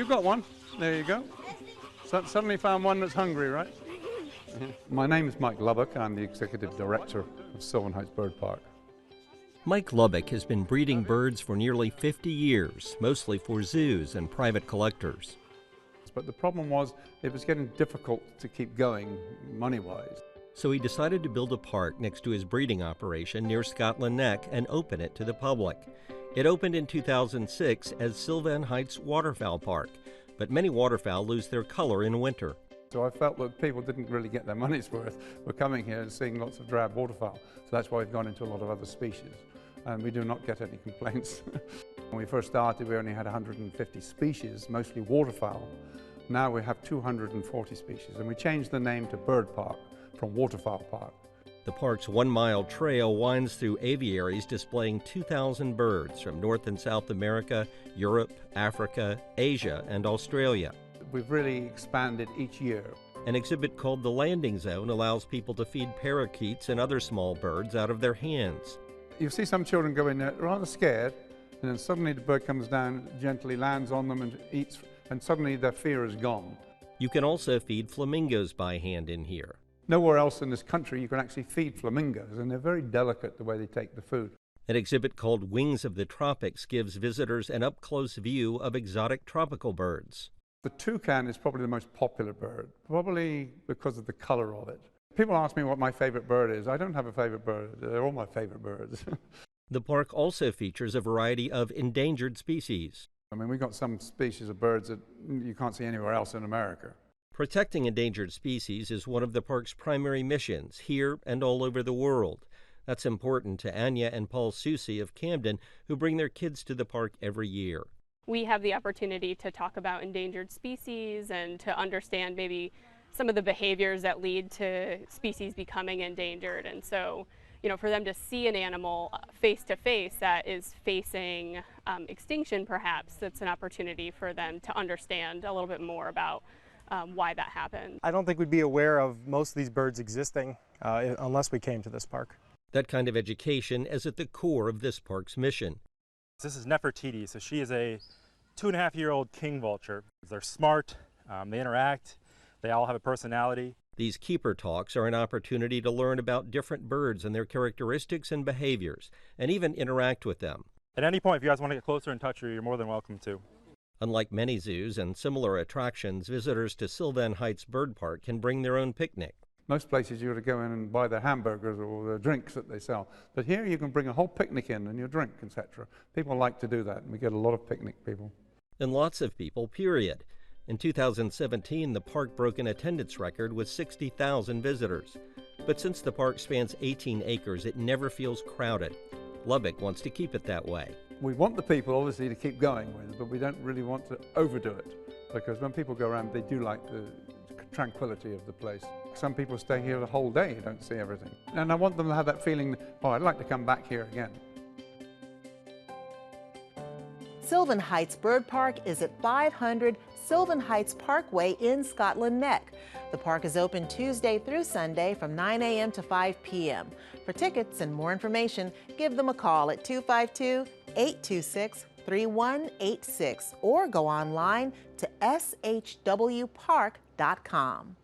you've got one. There you go. Suddenly found one that's hungry, right? My name is Mike Lubbock. I'm the Executive Director of Sylvan Heights Bird Park. Mike Lubbock has been breeding birds for nearly 50 years, mostly for zoos and private collectors. But the problem was it was getting difficult to keep going money-wise. So he decided to build a park next to his breeding operation near Scotland Neck and open it to the public. It opened in 2006 as Sylvan Heights Waterfowl Park, but many waterfowl lose their color in winter. So I felt that people didn't really get their money's worth for coming here and seeing lots of drab waterfowl. So that's why we've gone into a lot of other species. And we do not get any complaints. When we first started, we only had 150 species, mostly waterfowl. Now we have 240 species, and we changed the name to Bird Park from Waterfowl Park. The park's 1 mile trail winds through aviaries displaying 2,000 birds from North and South America, Europe, Africa, Asia, and Australia. We've really expanded each year. An exhibit called The Landing Zone allows people to feed parakeets and other small birds out of their hands. You see some children go in there rather scared, and then suddenly the bird comes down, gently lands on them and eats, and suddenly their fear is gone. You can also feed flamingos by hand in here. Nowhere else in this country you can actually feed flamingos, and they're very delicate the way they take the food. An exhibit called Wings of the Tropics gives visitors an up-close view of exotic tropical birds. The toucan is probably the most popular bird, probably because of the color of it. People ask me what my favorite bird is. I don't have a favorite bird. They're all my favorite birds. The park also features a variety of endangered species. I mean, we've got some species of birds that you can't see anywhere else in America. Protecting endangered species is one of the park's primary missions, here and all over the world. That's important to Anya and Paul Susi of Camden, who bring their kids to the park every year. We have the opportunity to talk about endangered species and to understand maybe some of the behaviors that lead to species becoming endangered. And so, for them to see an animal face to face that is facing extinction, perhaps, that's an opportunity for them to understand a little bit more about why that happened. I don't think we'd be aware of most of these birds existing unless we came to this park. That kind of education is at the core of this park's mission. This is Nefertiti, so she is a 2.5-year-old king vulture. They're smart, they interact, they all have a personality. These keeper talks are an opportunity to learn about different birds and their characteristics and behaviors, and even interact with them. At any point, if you guys want to get closer and touch her, you're more than welcome to. Unlike many zoos and similar attractions, visitors to Sylvan Heights Bird Park can bring their own picnic. Most places you have to go in and buy their hamburgers or the drinks that they sell. But here you can bring a whole picnic in and your drink, etc. People like to do that, and we get a lot of picnic people. And lots of people, period. In 2017, the park broke an attendance record with 60,000 visitors. But since the park spans 18 acres, it never feels crowded. Lubbock wants to keep it that way. We want the people, obviously, to keep going with, but we don't really want to overdo it. Because when people go around, they do like the tranquility of the place. Some people stay here the whole day, you don't see everything. And I want them to have that feeling, oh, I'd like to come back here again. Sylvan Heights Bird Park is at 500 Sylvan Heights Parkway in Scotland Neck. The park is open Tuesday through Sunday from 9 a.m. to 5 p.m. For tickets and more information, give them a call at 252-826-3186 or go online to shwpark.com.